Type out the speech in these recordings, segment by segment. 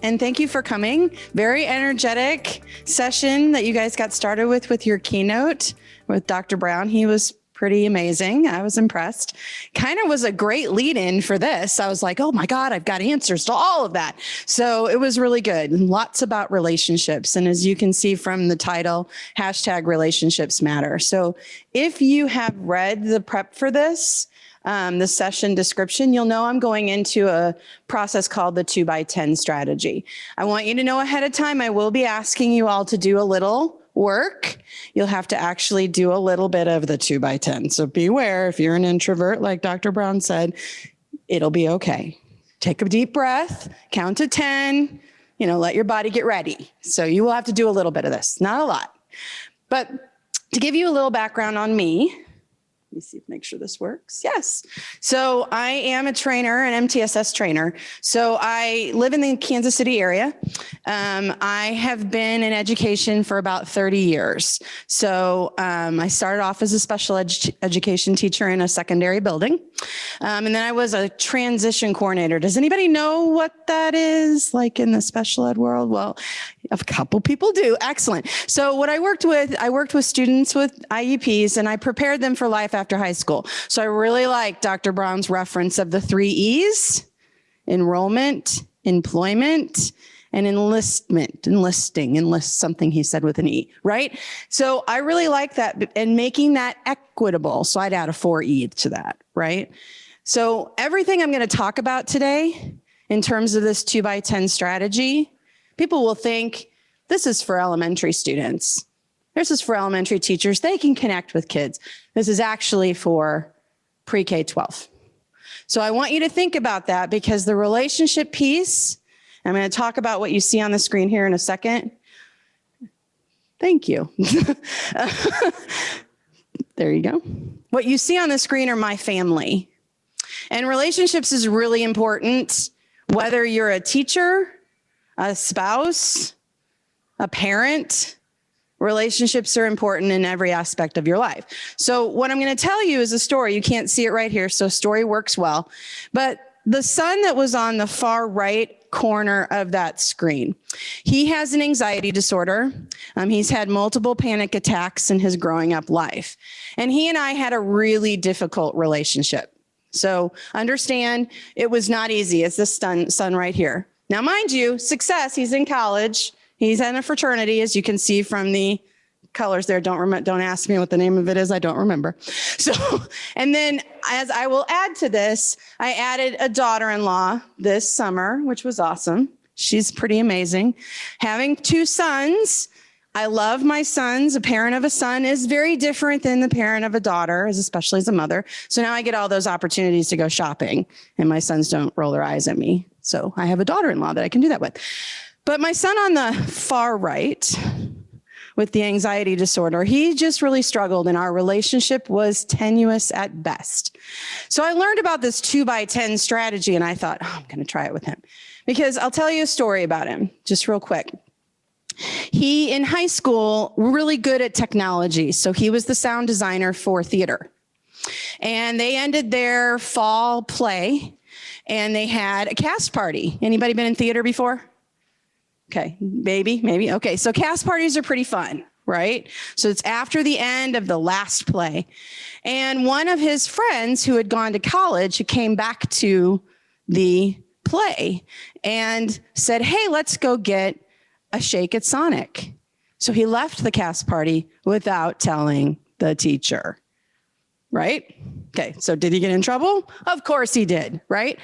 and thank you for coming. Very energetic session that you guys got started with your keynote with Dr. Brown. He was pretty amazing. I was impressed. Kind of was a great lead-in for this. I was like, oh my God, I've got answers to all of that. So it was really good. Lots about relationships. And as you can see from the title, #relationships matter. So if you have read the prep for this, the session description, you'll know I'm going into a process called the 2x10 strategy. I want you to know ahead of time, I will be asking you all to do a little work. You'll have to actually do a little bit of the 2x10. So beware, if you're an introvert, like Dr. Brown said, it'll be okay. Take a deep breath, count to 10, let your body get ready. So you will have to do a little bit of this, not a lot. But to give you a little background on me, let me see, make sure this works. Yes. So I am a trainer, an MTSS trainer. So I live in the Kansas City area. I have been in education for about 30 years. So I started off as a special education teacher in a secondary building. And then I was a transition coordinator. Does anybody know what that is, like in the special ed world? Well, a couple people do. Excellent. So what I worked with students with IEPs, and I prepared them for life after high school. So I really like Dr. Brown's reference of the 3 E's: enrollment, employment, and enlist something he said with an E, right? So I really like that, and making that equitable. So I'd add a 4E to that, right? So everything I'm going to talk about today in terms of this 2x10 strategy, people will think this is for elementary students. This is for elementary teachers. They can connect with kids. This is actually for pre-K-12. So I want you to think about that, because the relationship piece, I'm going to talk about what you see on the screen here in a second. Thank you. There you go. What you see on the screen are my family. And relationships is really important, whether you're a teacher, a spouse, a parent. Relationships are important in every aspect of your life. So what I'm going to tell you is a story. You can't see it right here, so story works well. But the son that was on the far right corner of that screen, he has an anxiety disorder. He's had multiple panic attacks in his growing up life. And he and I had a really difficult relationship. So understand, it was not easy. It's this son right here. Now, mind you, success, he's in college. He's in a fraternity, as you can see from the colors there. Don't ask me what the name of it is. I don't remember. So, and then as I will add to this, I added a daughter-in-law this summer, which was awesome. She's pretty amazing. Having 2 sons, I love my sons. A parent of a son is very different than the parent of a daughter, especially as a mother. So now I get all those opportunities to go shopping, and my sons don't roll their eyes at me. So I have a daughter-in-law that I can do that with. But my son on the far right with the anxiety disorder, he just really struggled, and our relationship was tenuous at best. So I learned about this 2x10 strategy, and I thought, I'm going to try it with him, because I'll tell you a story about him just real quick. He, in high school, really good at technology. So he was the sound designer for theater. And they ended their fall play, and they had a cast party. Anybody been in theater before? Okay, maybe. Okay, so cast parties are pretty fun, right? So it's after the end of the last play. And one of his friends who had gone to college came back to the play and said, hey, let's go get a shake at Sonic. So he left the cast party without telling the teacher, right? Okay, so did he get in trouble? Of course he did, right?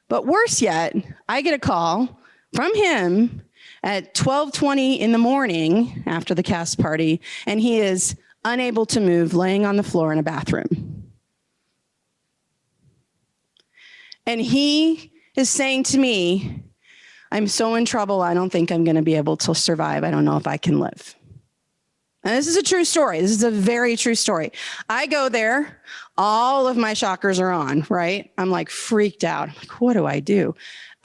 But worse yet, I get a call from him at 12:20 in the morning after the cast party, and he is unable to move, laying on the floor in a bathroom. And he is saying to me, I'm so in trouble, I don't think I'm going to be able to survive. I don't know if I can live. And this is a true story. This is a very true story. I go there, all of my shockers are on, right? I'm like freaked out. I'm like, what do I do?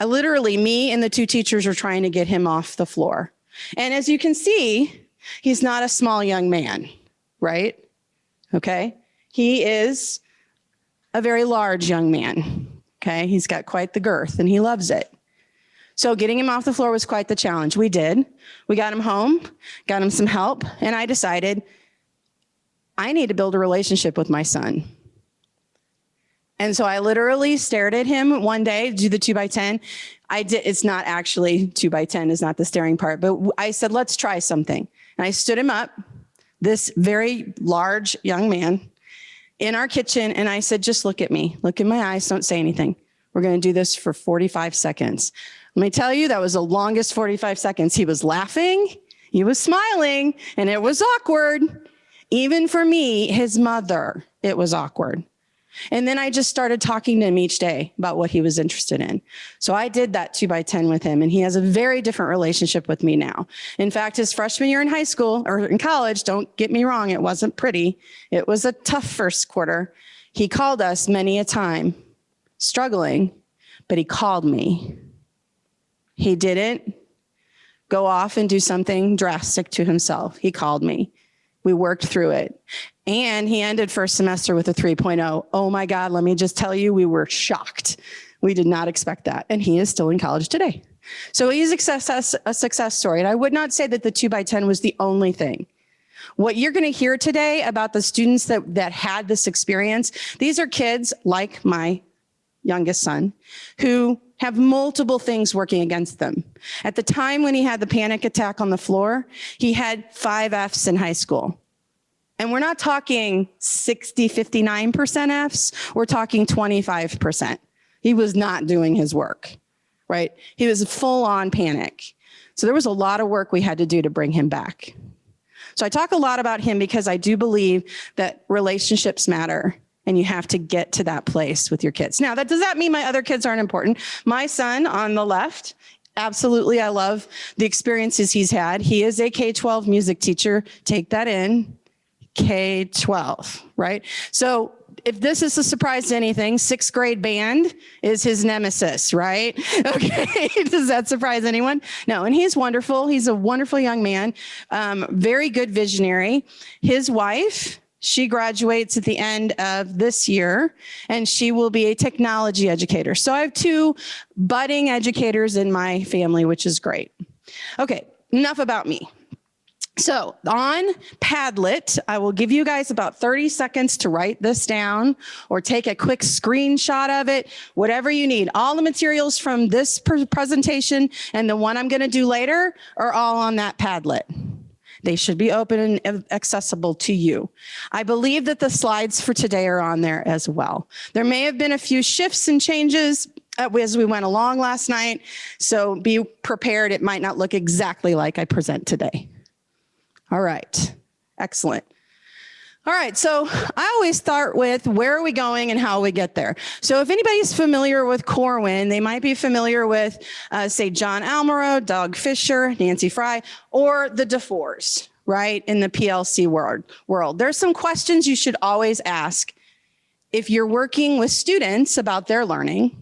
Literally, me and the 2 teachers are trying to get him off the floor. And as you can see, he's not a small young man, right? Okay? He is a very large young man, okay? He's got quite the girth, and he loves it. So getting him off the floor was quite the challenge. We did. We got him home, got him some help, and I decided I need to build a relationship with my son. And so I literally stared at him one day, do the 2x10. It's not actually 2x10 is not the staring part, but I said, let's try something. And I stood him up, this very large young man in our kitchen. And I said, just look at me, look in my eyes, don't say anything. We're going to do this for 45 seconds. Let me tell you, that was the longest 45 seconds. He was laughing, he was smiling, and it was awkward. Even for me, his mother, it was awkward. And then I just started talking to him each day about what he was interested in. So I did that 2x10 with him, and he has a very different relationship with me now. In fact, his freshman year in high school or in college, don't get me wrong, it wasn't pretty. It was a tough first quarter. He called us many a time, struggling, but he called me. He didn't go off and do something drastic to himself. He called me. We worked through it. And he ended first semester with a 3.0. Oh my God, let me just tell you, we were shocked. We did not expect that. And he is still in college today. So he's a success story. And I would not say that the 2x10 was the only thing. What you're going to hear today about the students that had this experience, these are kids like my youngest son who have multiple things working against them. At the time when he had the panic attack on the floor, he had 5 Fs in high school. And we're not talking 60, 59% Fs, we're talking 25%. He was not doing his work, right? He was full on panic. So there was a lot of work we had to do to bring him back. So I talk a lot about him because I do believe that relationships matter. And you have to get to that place with your kids. Now, does that mean my other kids aren't important? My son on the left, absolutely, I love the experiences he's had. He is a K-12 music teacher. Take that in, K-12, right? So if this is a surprise to anything, 6th grade band is his nemesis, right? Okay, does that surprise anyone? No, and he's wonderful. He's a wonderful young man, very good visionary. His wife, she graduates at the end of this year, and she will be a technology educator. So I have 2 budding educators in my family, which is great. Okay, enough about me. So on Padlet, I will give you guys about 30 seconds to write this down or take a quick screenshot of it, whatever you need. All the materials from this presentation and the one I'm going to do later are all on that Padlet. They should be open and accessible to you. I believe that the slides for today are on there as well. There may have been a few shifts and changes as we went along last night, so be prepared. It might not look exactly like I present today. All right, excellent. All right, so I always start with where are we going and how we get there. So if anybody's familiar with Corwin, they might be familiar with, say, John Almaro, Doug Fisher, Nancy Fry, or the DeFores, right, in the PLC world. There's some questions you should always ask if you're working with students about their learning,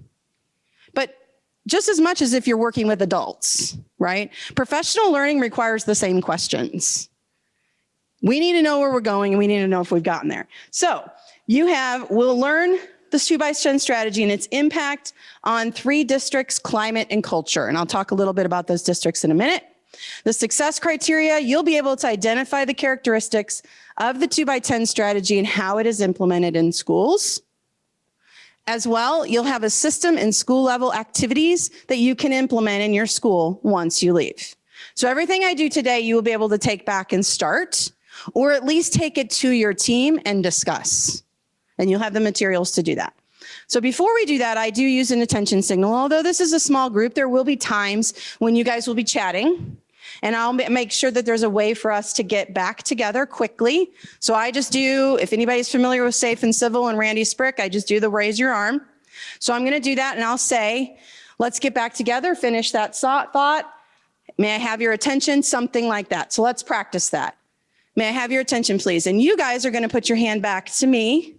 but just as much as if you're working with adults, right? Professional learning requires the same questions. We need to know where we're going, and we need to know if we've gotten there. So we'll learn the 2x10 strategy and its impact on 3 districts, climate, and culture. And I'll talk a little bit about those districts in a minute. The success criteria, you'll be able to identify the characteristics of the 2x10 strategy and how it is implemented in schools. As well, you'll have a system and school level activities that you can implement in your school once you leave. So everything I do today, you will be able to take back and start, or at least take it to your team and discuss. And you'll have the materials to do that. So before we do that, I do use an attention signal. Although this is a small group, there will be times when you guys will be chatting, and I'll make sure that there's a way for us to get back together quickly. So I just do, if anybody's familiar with Safe and Civil and Randy Sprick, I just do the raise your arm. So I'm gonna do that, and I'll say, let's get back together, finish that thought. May I have your attention? Something like that. So let's practice that. May I have your attention, please? And you guys are going to put your hand back to me.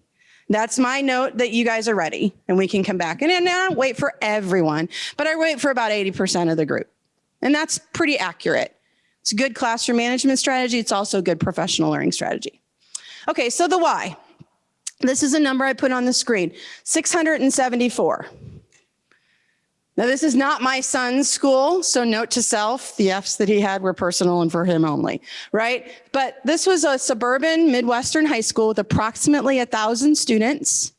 That's my note that you guys are ready, and we can come back. And then I don't wait for everyone, but I wait for about 80% of the group. And that's pretty accurate. It's a good classroom management strategy. It's also a good professional learning strategy. Okay, so the why. This is a number I put on the screen, 674. Now, this is not my son's school, so note to self, the F's that he had were personal and for him only, right? But this was a suburban Midwestern high school with approximately 1,000 students.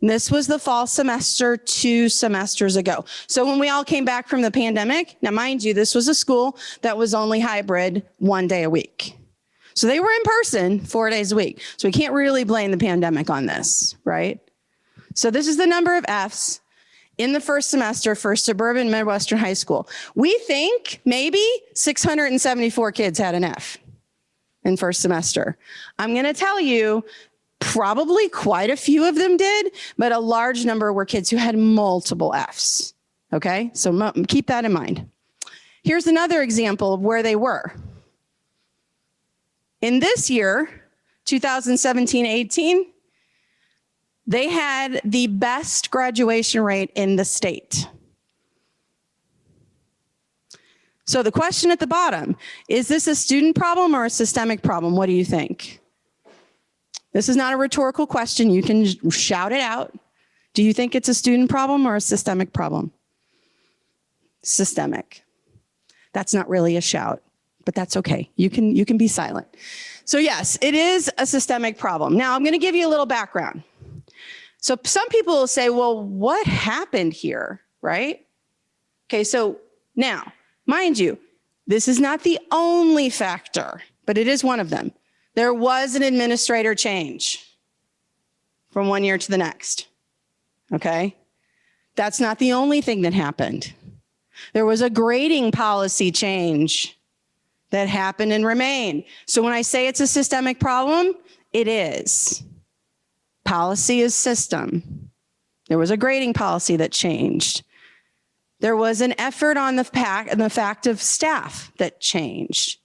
And this was the fall semester 2 semesters ago. So when we all came back from the pandemic, now mind you, this was a school that was only hybrid 1 day a week. So they were in person 4 days a week. So we can't really blame the pandemic on this, right? So this is the number of F's in the first semester for suburban Midwestern high school. We think maybe 674 kids had an F in first semester. I'm going to tell you, probably quite a few of them did, but a large number were kids who had multiple F's. Okay, so keep that in mind. Here's another example of where they were. In this year, 2017-18, they had the best graduation rate in the state. So the question at the bottom, is this a student problem or a systemic problem? What do you think? This is not a rhetorical question. You can shout it out. Do you think it's a student problem or a systemic problem? Systemic. That's not really a shout, but that's okay. You can be silent. So yes, it is a systemic problem. Now I'm going to give you a little background. So some people will say, well, what happened here, right? Okay, so now, mind you, this is not the only factor, but it is one of them. There was an administrator change from 1 year to the next, okay? That's not the only thing that happened. There was a grading policy change that happened and remained. So when I say it's a systemic problem, it is. Policy is system. There was a grading policy that changed. There was an effort on the fact of staff that changed.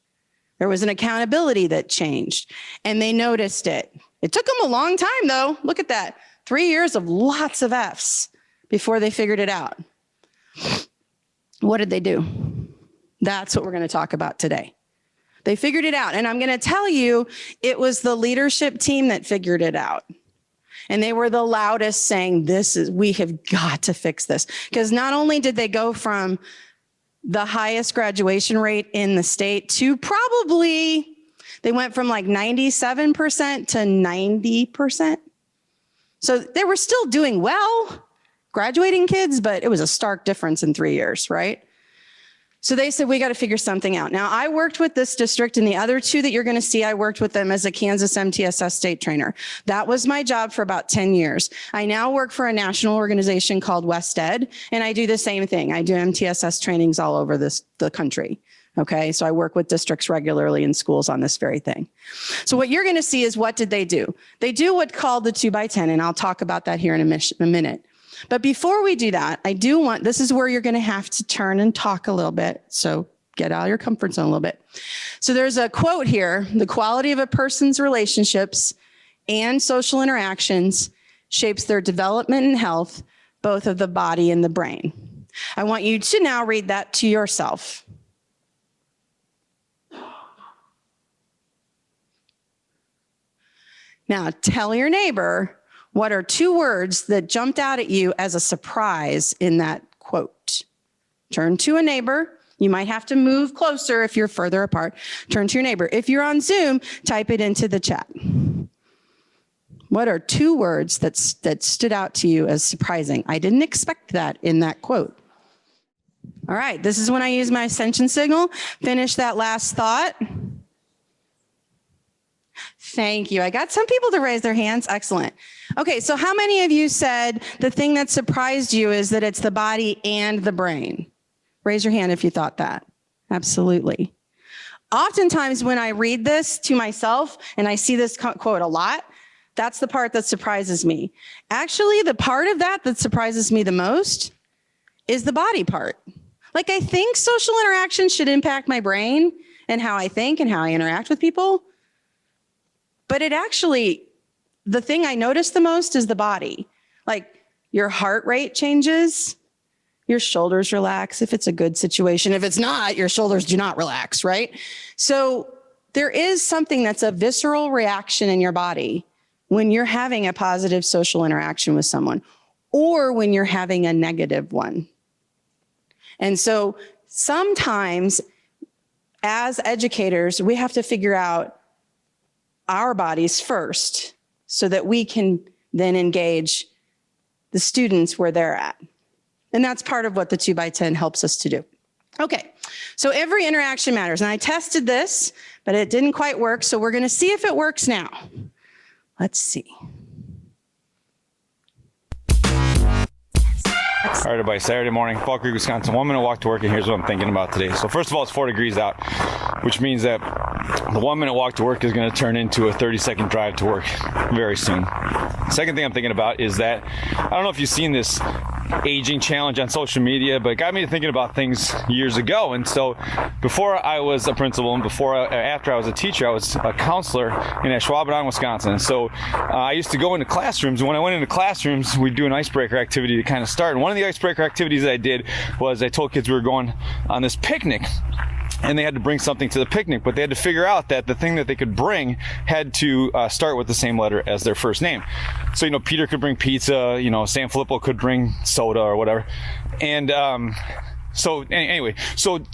There was an accountability that changed, and they noticed it. It took them a long time, though. Look at that. 3 years of lots of F's before they figured it out. What did they do? That's what we're going to talk about today. They figured it out, and I'm going to tell you, it was the leadership team that figured it out. And they were the loudest saying, we have got to fix this. Because not only did they go from the highest graduation rate in the state to they went from like 97% to 90%. So they were still doing well, graduating kids, but it was a stark difference in 3 years, right? So they said, we got to figure something out. Now, I worked with this district, and the other two that you're going to see, I worked with them as a Kansas MTSS state trainer. That was my job for about 10 years. I now work for a national organization called WestEd, and I do the same thing. I do MTSS trainings all over the country. Okay, so I work with districts regularly in schools on this very thing. So what you're going to see is, what did they do? They do what's called the 2x10, and I'll talk about that here in a minute. But before we do that, this is where you're going to have to turn and talk a little bit. So get out of your comfort zone a little bit. So there's a quote here: the quality of a person's relationships and social interactions shapes their development and health, both of the body and the brain. I want you to now read that to yourself. Now tell your neighbor, what are 2 words that jumped out at you as a surprise in that quote? Turn to a neighbor. You might have to move closer if you're further apart. Turn to your neighbor. If you're on Zoom, type it into the chat. What are 2 words that stood out to you as surprising? I didn't expect that in that quote. All right, this is when I use my ascension signal. Finish that last thought. Thank you. I got some people to raise their hands. Excellent. Okay, so how many of you said the thing that surprised you is that it's the body and the brain? Raise your hand if you thought that. Absolutely. Oftentimes when I read this to myself, and I see this quote a lot, that's the part that surprises me. Actually, the part of that surprises me the most is the body part. Like, I think social interaction should impact my brain and how I think and how I interact with people. But the thing I notice the most is the body. Like, your heart rate changes, your shoulders relax if it's a good situation. If it's not, your shoulders do not relax, right? So there is something that's a visceral reaction in your body when you're having a positive social interaction with someone, or when you're having a negative one. And so sometimes as educators, we have to figure out our bodies first so that we can then engage the students where they're at. And that's part of what the 2x10 helps us to do. Okay, so every interaction matters. And I tested this, but it didn't quite work. So we're going to see if it works now. Let's see. All right, everybody, Saturday morning, Fall Creek, Wisconsin, 1 minute walk to work, and here's what I'm thinking about today. So first of all, it's 4 degrees out, which means that the 1 minute walk to work is going to turn into a 30-second drive to work very soon. Second thing I'm thinking about is that, I don't know if you've seen this aging challenge on social media, but it got me to thinking about things years ago. And so before I was a principal and after I was a teacher, I was a counselor in Ashwaubenon, Wisconsin. And so I used to go into classrooms, and when I went into classrooms, we'd do an icebreaker activity to kind of start. And one of the icebreaker activities that I did was I told kids we were going on this picnic, and they had to bring something to the picnic, but they had to figure out that the thing that they could bring had to start with the same letter as their first name. So, Peter could bring pizza, San Filippo could bring soda or whatever. And so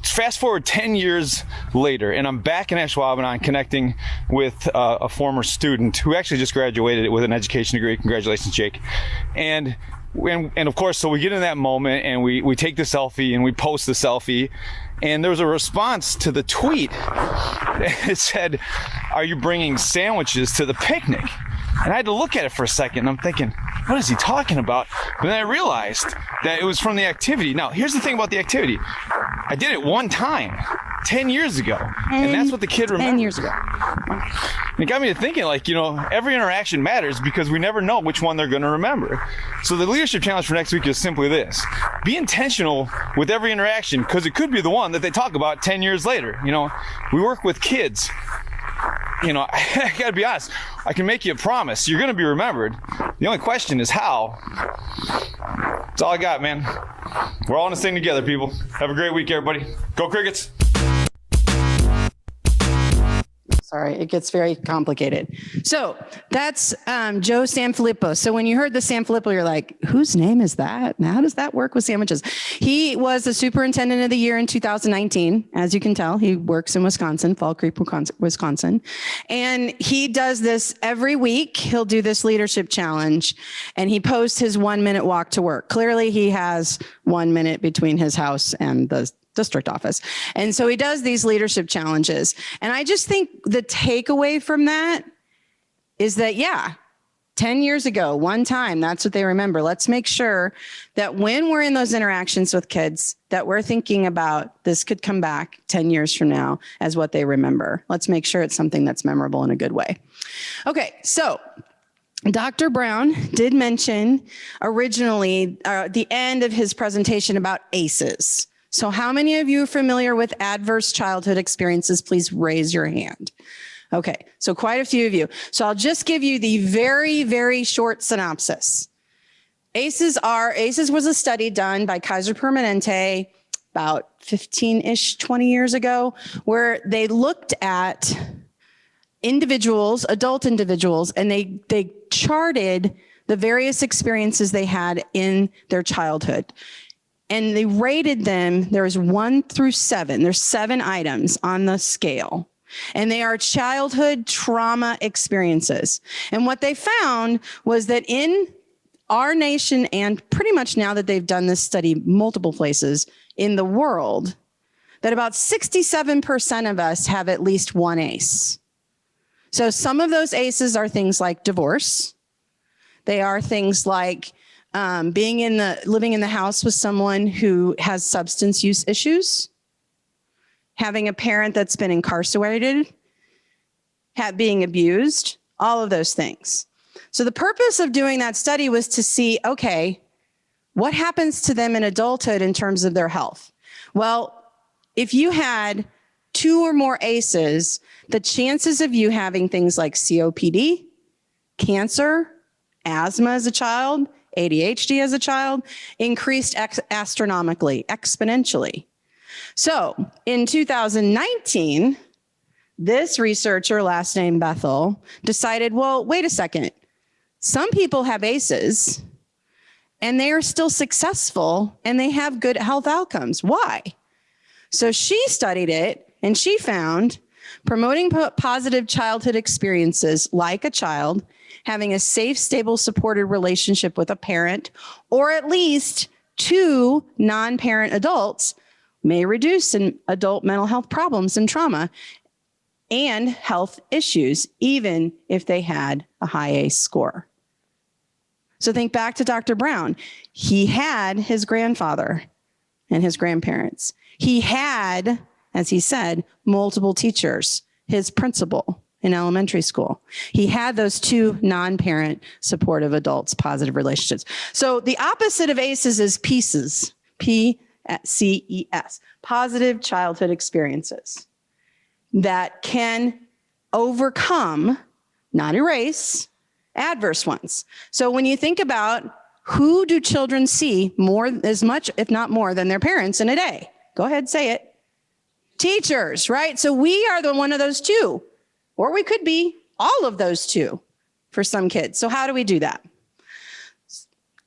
fast forward 10 years later, and I'm back in Ashwaubenon connecting with a former student who actually just graduated with an education degree. Congratulations, Jake. And of course, so we get in that moment and we take the selfie and we post the selfie, and there was a response to the tweet. It said, "Are you bringing sandwiches to the picnic?" And I had to look at it for a second, and I'm thinking, what is he talking about? But then I realized that it was from the activity. Now, here's the thing about the activity. I did it one time, 10 years ago, and that's what the kid remembered. 10 years ago. It got me to thinking, every interaction matters because we never know which one they're going to remember. So the leadership challenge for next week is simply this. Be intentional with every interaction, because it could be the one that they talk about 10 years later. We work with kids. I gotta be honest, I can make you a promise. You're gonna be remembered. The only question is how. That's all I got, man. We're all in this thing together, people. Have a great week, everybody. Go Crickets! Sorry, it gets very complicated. So that's Joe Sanfilippo. So when you heard the Sanfilippo, you're like, whose name is that? Now, how does that work with sandwiches? He was the superintendent of the year in 2019. As you can tell, he works in Wisconsin, Fall Creek, Wisconsin. And he does this every week. He'll do this leadership challenge, and he posts his 1 minute walk to work. Clearly, he has 1 minute between his house and the district office. And so he does these leadership challenges. And I just think the takeaway from that is that, 10 years ago, one time, that's what they remember. Let's make sure that when we're in those interactions with kids, that we're thinking about this could come back 10 years from now as what they remember. Let's make sure it's something that's memorable in a good way. Okay, so Dr. Brown did mention originally the end of his presentation about ACEs. So how many of you are familiar with adverse childhood experiences? Please raise your hand. Okay, so quite a few of you. So I'll just give you the very, very short synopsis. ACEs was a study done by Kaiser Permanente about 15-ish, 20 years ago, where they looked at individuals, adult individuals, and they charted the various experiences they had in their childhood. And they rated them, there's 1 through 7. There's 7 items on the scale. And they are childhood trauma experiences. And what they found was that in our nation, and pretty much now that they've done this study multiple places in the world, that about 67% of us have at least one ACE. So some of those ACEs are things like divorce. They are things like living in the house with someone who has substance use issues, having a parent that's been incarcerated, being abused, all of those things. So the purpose of doing that study was to see, okay, what happens to them in adulthood in terms of their health? Well, if you had 2 or more ACEs, the chances of you having things like COPD, cancer, asthma as a child, ADHD as a child, increased astronomically, exponentially. So in 2019, this researcher, last name Bethel, decided, well, wait a second. Some people have ACEs, and they are still successful and they have good health outcomes. Why? So she studied it and she found promoting positive childhood experiences like a child, having a safe, stable, supported relationship with a parent, or at least two non-parent adults may reduce in adult mental health problems and trauma and health issues, even if they had a high ACE score. So think back to Dr. Brown. He had his grandfather and his grandparents. He had, as he said, multiple teachers, his principal in elementary school. He had those two non-parent supportive adults, positive relationships. So the opposite of ACEs is PCES, P-C-E-S, positive childhood experiences that can overcome, not erase, adverse ones. So when you think about who do children see more, as much, if not more, than their parents in a day? Go ahead, say it. Teachers, right? So we are the one of those two, or we could be all of those two for some kids. So how do we do that?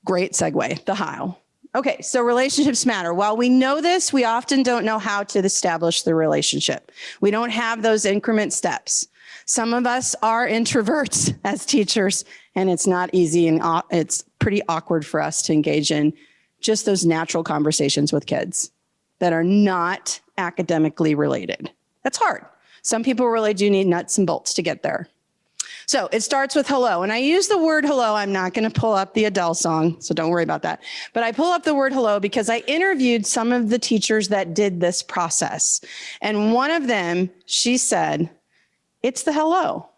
Great segue, the how. Okay, so relationships matter. While we know this, we often don't know how to establish the relationship. We don't have those increment steps. Some of us are introverts as teachers, and it's not easy, and it's pretty awkward for us to engage in just those natural conversations with kids that are not academically related. That's hard. Some people really do need nuts and bolts to get there. So it starts with hello. And I use the word hello. I'm not going to pull up the Adele song, so don't worry about that. But I pull up the word hello because I interviewed some of the teachers that did this process. And one of them, she said, it's the hello.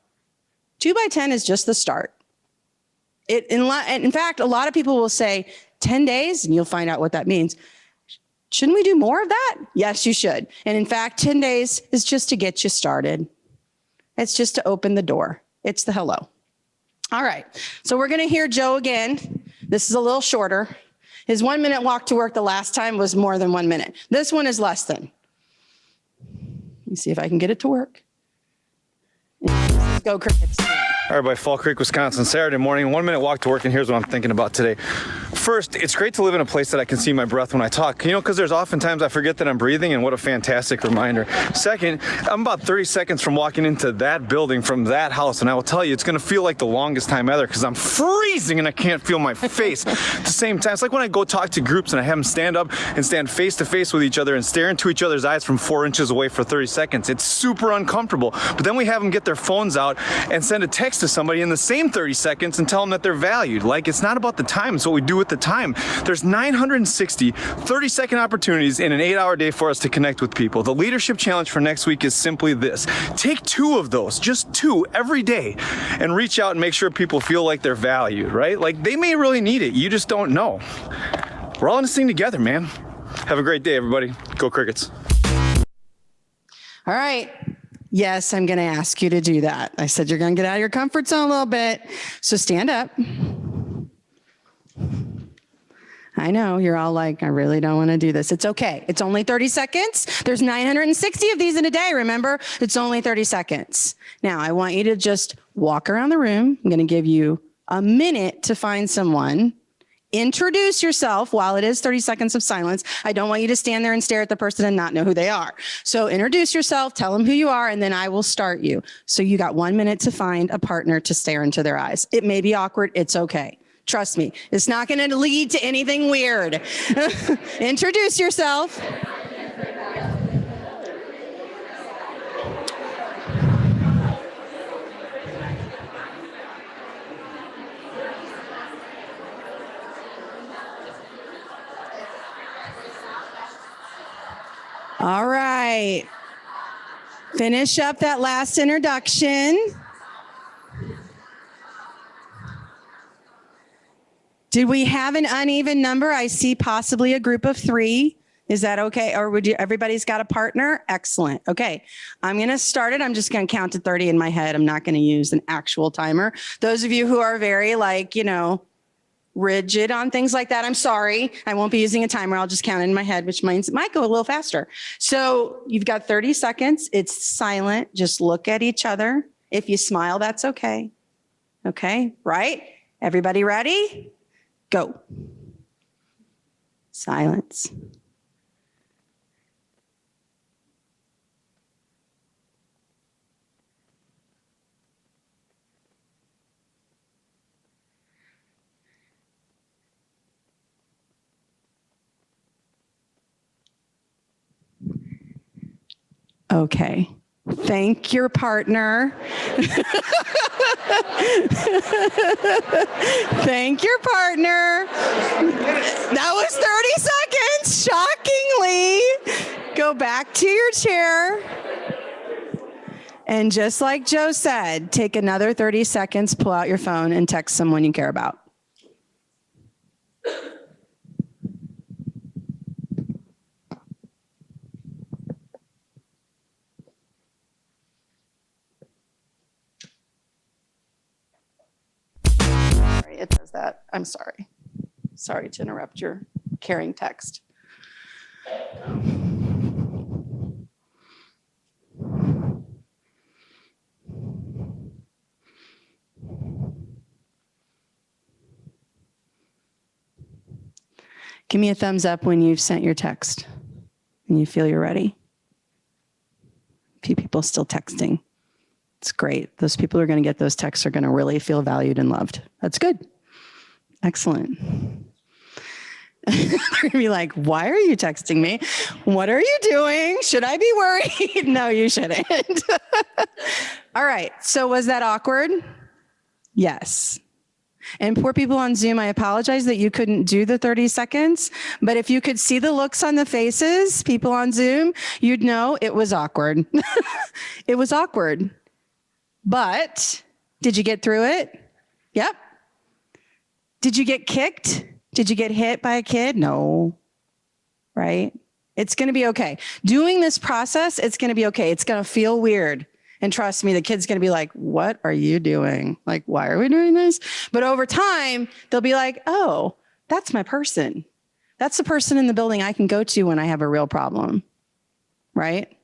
2 by 10 is just the start. In fact, a lot of people will say 10 days, and you'll find out what that means. Shouldn't we do more of that? Yes, you should. And in fact, 10 days is just to get you started. It's just to open the door. It's the hello. All right. So we're going to hear Joe again. This is a little shorter. His 1 minute walk to work the last time was more than 1 minute. This one is less than. Let me see if I can get it to work. Go Crickets. All right, by Fall Creek, Wisconsin, Saturday morning, 1 minute walk to work, and here's what I'm thinking about today. First, it's great to live in a place that I can see my breath when I talk, because there's oftentimes I forget that I'm breathing, and what a fantastic reminder. Second, I'm about 30 seconds from walking into that building from that house, and I will tell you, it's going to feel like the longest time ever because I'm freezing and I can't feel my face. At the same time, it's like when I go talk to groups and I have them stand up and stand face to face with each other and stare into each other's eyes from 4 inches away for 30 seconds. It's super uncomfortable, but then we have them get their phones out and send a text to somebody in the same 30 seconds and tell them that they're valued. Like, it's not about the time, it's what we do with the time. There's 960 30-second opportunities in an 8-hour day for us to connect with people. The leadership challenge for next week is simply this. Take 2 of those, just 2 every day, and reach out and make sure people feel like they're valued, right? Like, they may really need it, you just don't know. We're all in this thing together, man. Have a great day, everybody. Go Crickets. All right. Yes, I'm going to ask you to do that. I said you're going to get out of your comfort zone a little bit. So stand up. I know you're all like, I really don't want to do this. It's okay. It's only 30 seconds. There's 960 of these in a day. Remember, it's only 30 seconds. Now, I want you to just walk around the room. I'm going to give you a minute to find someone. Introduce yourself while it is 30 seconds of silence. I don't want you to stand there and stare at the person and not know who they are. So introduce yourself, tell them who you are, and then I will start you. So you got 1 minute to find a partner to stare into their eyes. It may be awkward. It's okay. Trust me. It's not going to lead to anything weird. Introduce yourself. All right. Finish up that last introduction. Did we have an uneven number? I see possibly a group of 3. Is that okay? Or would you, everybody's got a partner? Excellent. Okay. I'm going to start it. I'm just going to count to 30 in my head. I'm not going to use an actual timer. Those of you who are very rigid on things like that, I'm sorry. I won't be using a timer. I'll just count in my head, which means it might go a little faster. So you've got 30 seconds. It's silent. Just look at each other. If you smile, that's okay. Okay, right? Everybody ready? Go. Silence. Okay. Thank your partner. Thank your partner. That was 30 seconds, shockingly. Go back to your chair. And just like Joe said, take another 30 seconds, pull out your phone, and text someone you care about. It does that. I'm sorry. Sorry to interrupt your caring text. Give me a thumbs up when you've sent your text and you feel you're ready. A few people still texting. It's great. Those people who are going to get those texts are going to really feel valued and loved. That's good. Excellent. They're going to be like, why are you texting me? What are you doing? Should I be worried? No, you shouldn't. All right. So was that awkward? Yes. And poor people on Zoom, I apologize that you couldn't do the 30 seconds, but if you could see the looks on the faces, people on Zoom, you'd know it was awkward. It was awkward. But did you get through it? Yep. Did you get kicked? Did you get hit by a kid? No. Right? It's going to be okay. Doing this process, it's going to be okay. It's going to feel weird. And trust me, the kid's going to be like, what are you doing? Like, why are we doing this? But over time, they'll be like, oh, that's my person. That's the person in the building I can go to when I have a real problem. Right?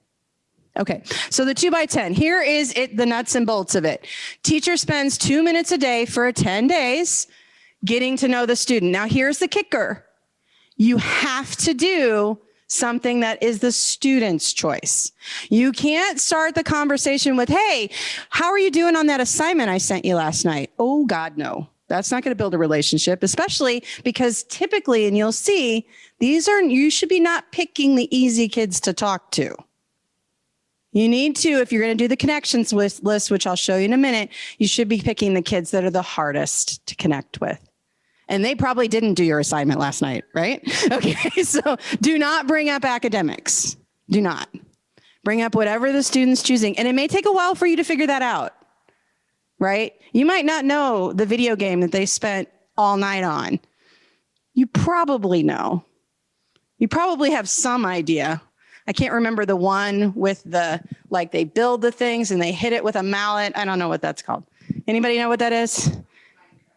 Okay, so the 2x10, here is it, the nuts and bolts of it. Teacher spends 2 minutes a day for 10 days getting to know the student. Now here's the kicker. You have to do something that is the student's choice. You can't start the conversation with, hey, how are you doing on that assignment I sent you last night? Oh God, no. That's not going to build a relationship, especially because typically, and you'll see, you should be not picking the easy kids to talk to. You need to, if you're going to do the connections list, which I'll show you in a minute, you should be picking the kids that are the hardest to connect with. And they probably didn't do your assignment last night, right? Okay, so do not bring up academics. Do not. Bring up whatever the student's choosing. And it may take a while for you to figure that out, right? You might not know the video game that they spent all night on. You probably know. You probably have some idea. I can't remember the one with the, like they build the things and they hit it with a mallet. I don't know what that's called. Anybody know what that is?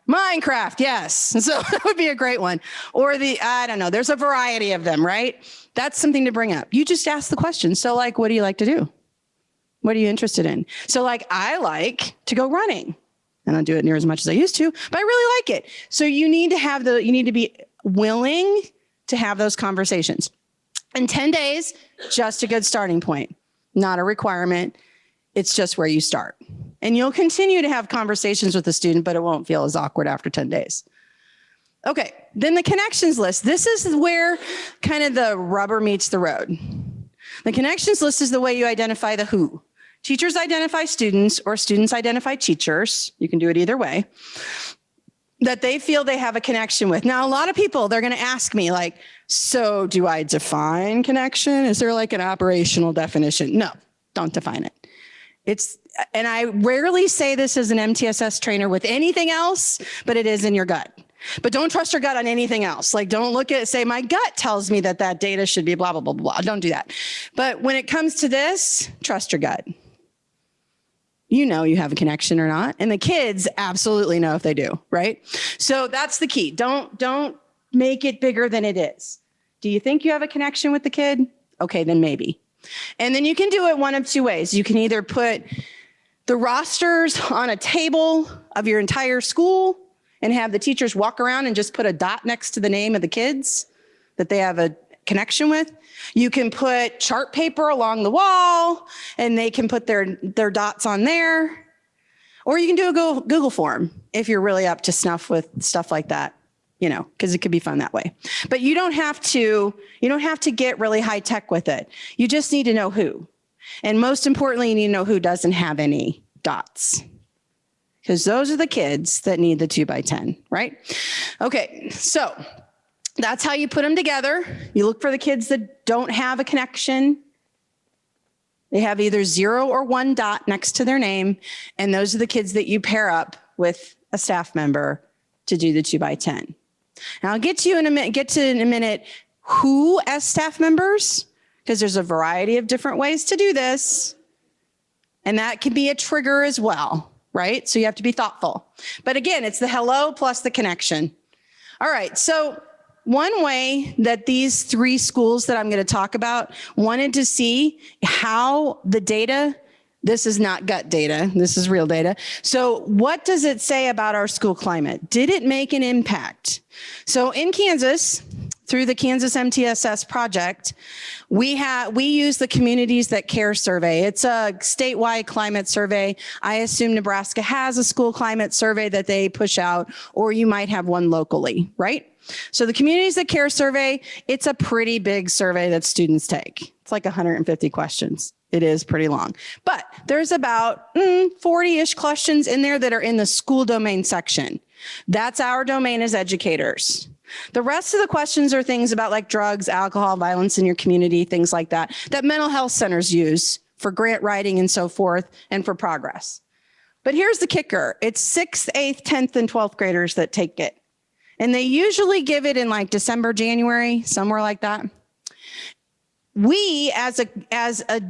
Minecraft, yes. So that would be a great one. Or I don't know, there's a variety of them, right? That's something to bring up. You just ask the question. So like, what do you like to do? What are you interested in? So like, I like to go running. I don't do it near as much as I used to, but I really like it. So you need to be willing to have those conversations. And 10 days, just a good starting point, not a requirement. It's just where you start. And you'll continue to have conversations with the student, but it won't feel as awkward after 10 days. Okay, then the connections list. This is where kind of the rubber meets the road. The connections list is the way you identify the who. Teachers identify students or students identify teachers. You can do it either way. That they feel they have a connection with. Now, a lot of people, they're going to ask me like, so do I define connection? Is there like an operational definition? No, don't define it. And I rarely say this as an MTSS trainer with anything else, but it is in your gut. But don't trust your gut on anything else. Like don't look at it, say my gut tells me that that data should be blah, blah, blah, blah. Don't do that. But when it comes to this, trust your gut. You know you have a connection or not. And the kids absolutely know if they do, right? So that's the key. Don't make it bigger than it is. Do you think you have a connection with the kid? Okay, then maybe. And then you can do it one of two ways. You can either put the rosters on a table of your entire school and have the teachers walk around and just put a dot next to the name of the kids. that they have a connection with. You can put chart paper along the wall and they can put their dots on there. Or you can do a Google form if you're really up to snuff with stuff like that, you know, because it could be fun that way. But you don't have to get really high tech with it. You just need to know who. And most importantly, you need to know who doesn't have any dots. Because those are the kids that need the 2x10, right? Okay, so that's how you put them together. You look for the kids that don't have a connection. They have either 0 or 1 dot next to their name, and those are the kids that you pair up with a staff member to do the 2x10. Now I'll get to in a minute who as staff members, because there's a variety of different ways to do this, and that can be a trigger as well, right? So you have to be thoughtful. But again, it's the hello plus the connection. All right, so one way that these 3 schools that I'm going to talk about wanted to see how the data, this is not gut data, this is real data. So what does it say about our school climate? Did it make an impact? So in Kansas, through the Kansas MTSS project, we use the Communities That Care survey. It's a statewide climate survey. I assume Nebraska has a school climate survey that they push out, or you might have one locally, right? So the Communities That Care survey, it's a pretty big survey that students take. It's like 150 questions. It is pretty long, but there's about 40-ish questions in there that are in the school domain section. That's our domain as educators. The rest of the questions are things about like drugs, alcohol, violence in your community, things like that, that mental health centers use for grant writing and so forth, and for progress. But here's the kicker. It's 6th, 8th, 10th, and 12th graders that take it. And they usually give it in like December, January, somewhere like that. We, as a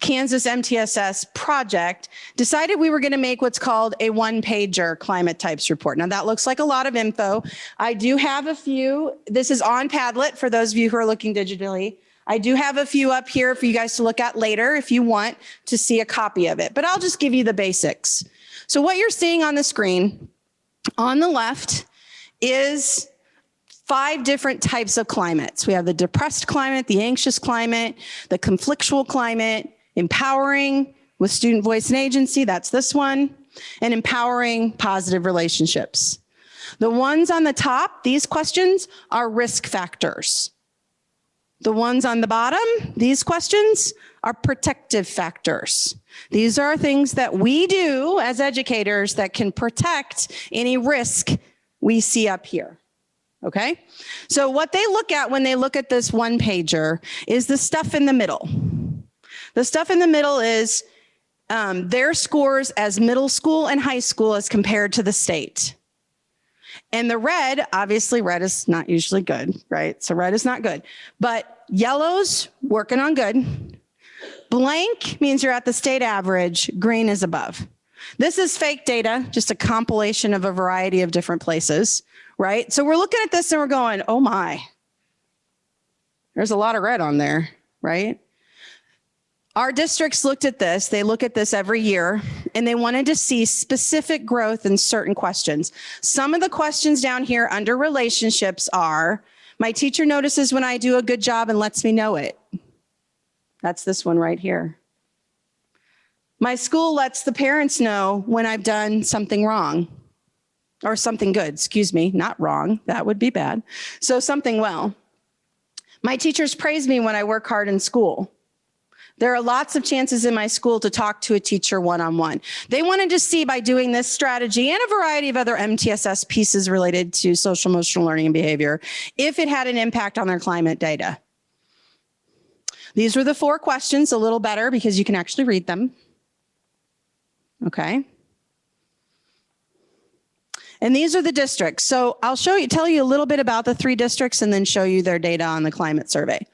Kansas MTSS project, decided we were going to make what's called a 1-pager climate types report. Now that looks like a lot of info. I do have a few. This is on Padlet for those of you who are looking digitally. I do have a few up here for you guys to look at later if you want to see a copy of it, but I'll just give you the basics. So what you're seeing on the screen on the left is 5 different types of climates. We have the depressed climate, the anxious climate, the conflictual climate, empowering with student voice and agency, that's this one, and empowering positive relationships. The ones on the top, these questions are risk factors. The ones on the bottom, these questions are protective factors. These are things that we do as educators that can protect any risk we see up here. Okay, so what they look at when they look at this 1-pager is the stuff in the middle. The stuff in the middle is their scores as middle school and high school as compared to the state. And the red, obviously red is not usually good, right? So red is not good, but yellow's working on good. Blank means you're at the state average, green is above. This is fake data, just a compilation of a variety of different places. Right? So we're looking at this and we're going, oh my, there's a lot of red on there, right? Our districts looked at this. They look at this every year and they wanted to see specific growth in certain questions. Some of the questions down here under relationships are, my teacher notices when I do a good job and lets me know it. That's this one right here. My school lets the parents know when I've done something wrong. Or something good, excuse me, not wrong, that would be bad. So something well. My teachers praise me when I work hard in school. There are lots of chances in my school to talk to a teacher one-on-one. They wanted to see by doing this strategy and a variety of other MTSS pieces related to social emotional learning and behavior, if it had an impact on their climate data. These were the 4 questions, a little better because you can actually read them. Okay. And these are the districts. So I'll tell you a little bit about the 3 districts and then show you their data on the climate survey.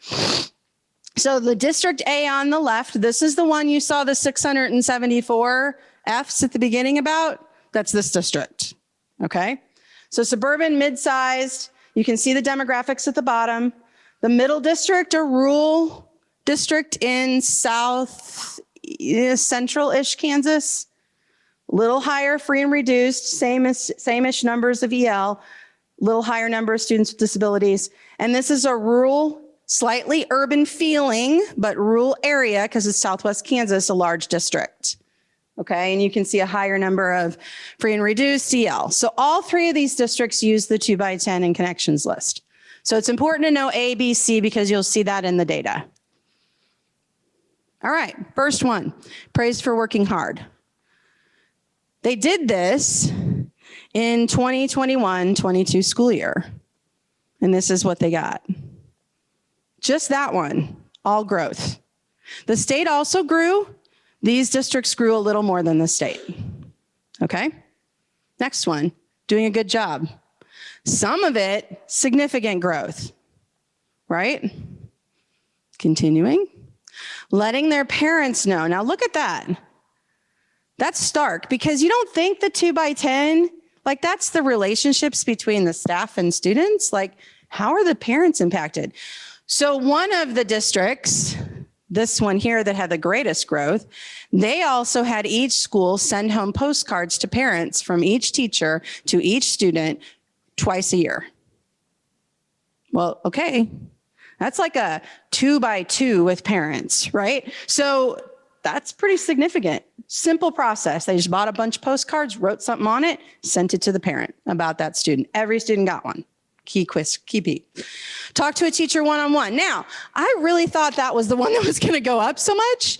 So the District A on the left, this is the one you saw the 674 Fs at the beginning about. That's this district, okay? So suburban, mid-sized, you can see the demographics at the bottom. The middle district, a rural district in central-ish Kansas. Little higher free and reduced, same-ish numbers of EL. little higher number of students with disabilities. And this is a rural, slightly urban feeling, but rural area because it's Southwest Kansas, a large district. Okay, and you can see a higher number of free and reduced EL. So all three of these districts use the 2x10 and connections list. So it's important to know A, B, C because you'll see that in the data. All right, first one, praise for working hard. They did this in 2021-22 school year, and this is what they got. Just that one, all growth. The state also grew. These districts grew a little more than the state. Okay, next one, doing a good job. Some of it, significant growth, right? Continuing. Letting their parents know. Now look at that. That's stark because you don't think the 2x10, like that's the relationships between the staff and students. Like how are the parents impacted? So one of the districts, this one here that had the greatest growth, they also had each school send home postcards to parents from each teacher to each student twice a year. Well, okay. That's like a 2x2 with parents, right? So that's pretty significant. Simple process. They just bought a bunch of postcards, wrote something on it, sent it to the parent about that student. Every student got one. Key peek. Talk to a teacher one-on-one. Now, I really thought that was the one that was going to go up so much,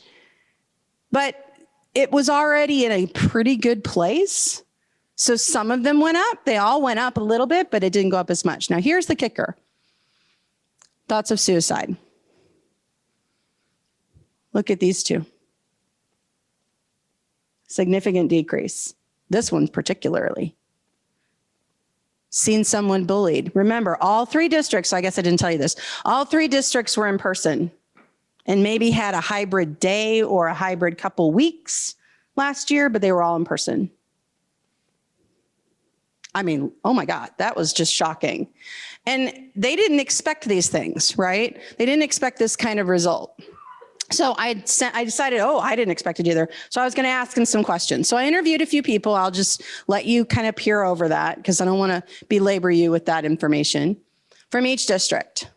but it was already in a pretty good place. So some of them went up. They all went up a little bit, but it didn't go up as much. Now, here's the kicker. Thoughts of suicide. Look at these two. Significant decrease. This one particularly. Seen someone bullied. Remember, all three districts, I guess I didn't tell you this, all three districts were in person and maybe had a hybrid day or a hybrid couple weeks last year, but they were all in person. I mean, oh my God, that was just shocking. And they didn't expect these things, right? They didn't expect this kind of result. So I decided, I didn't expect it either. So I was going to ask them some questions. So I interviewed a few people. I'll just let you kind of peer over that because I don't want to belabor you with that information from each district.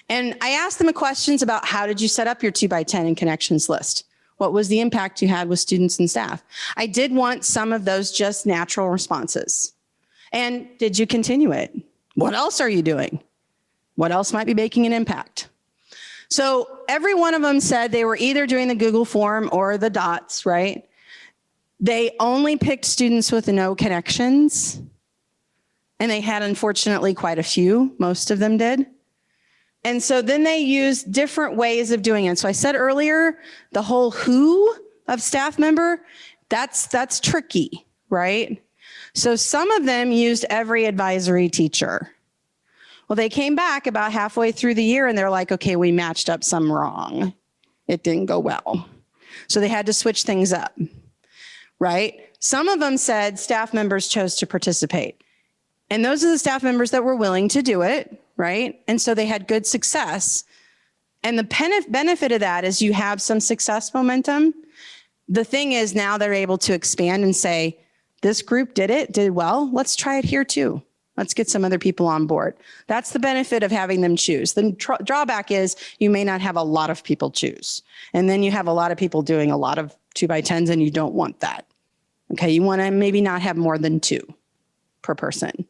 And I asked them questions about how did you set up your 2x10 and connections list? What was the impact you had with students and staff? I did want some of those just natural responses. And did you continue it? What else are you doing? What else might be making an impact? So every one of them said they were either doing the Google form or the dots, right? They only picked students with no connections. And they had, unfortunately, quite a few. Most of them did. And so then they used different ways of doing it. So I said earlier, the whole who of staff member, that's tricky, right? So some of them used every advisory teacher. Well, they came back about halfway through the year and they're like, okay, we matched up some wrong. It didn't go well. So they had to switch things up, right? Some of them said staff members chose to participate. And those are the staff members that were willing to do it, right? And so they had good success. And the benefit of that is you have some success momentum. The thing is now they're able to expand and say, this group did well, let's try it here too. Let's get some other people on board. That's the benefit of having them choose. The drawback is you may not have a lot of people choose. And then you have a lot of people doing a lot of 2x10s and you don't want that. Okay, you want to maybe not have more than 2 per person.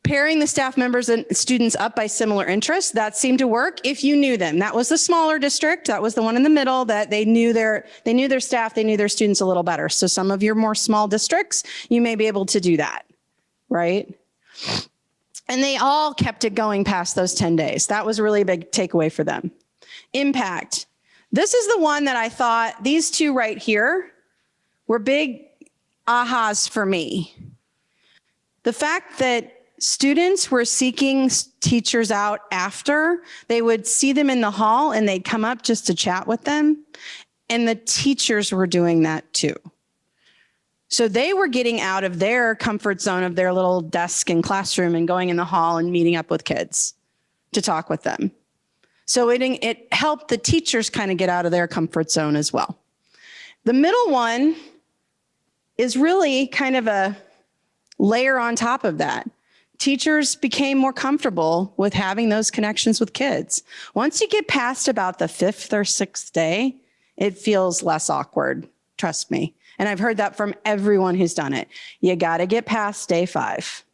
Pairing the staff members and students up by similar interests, that seemed to work if you knew them. That was the smaller district. That was the one in the middle that they knew their staff, they knew their students a little better. So some of your more small districts, you may be able to do that, right? And they all kept it going past those 10 days. That was a really big takeaway for them. Impact. This is the one that I thought these two right here were big ahas for me. The fact that students were seeking teachers out after. They would see them in the hall and they'd come up just to chat with them. And the teachers were doing that too. So they were getting out of their comfort zone of their little desk and classroom and going in the hall and meeting up with kids to talk with them. So it helped the teachers kind of get out of their comfort zone as well. The middle one is really kind of a layer on top of that. teachers became more comfortable with having those connections with kids. Once you get past about the 5th or 6th day, it feels less awkward, trust me. And I've heard that from everyone who's done it. You got to get past day 5.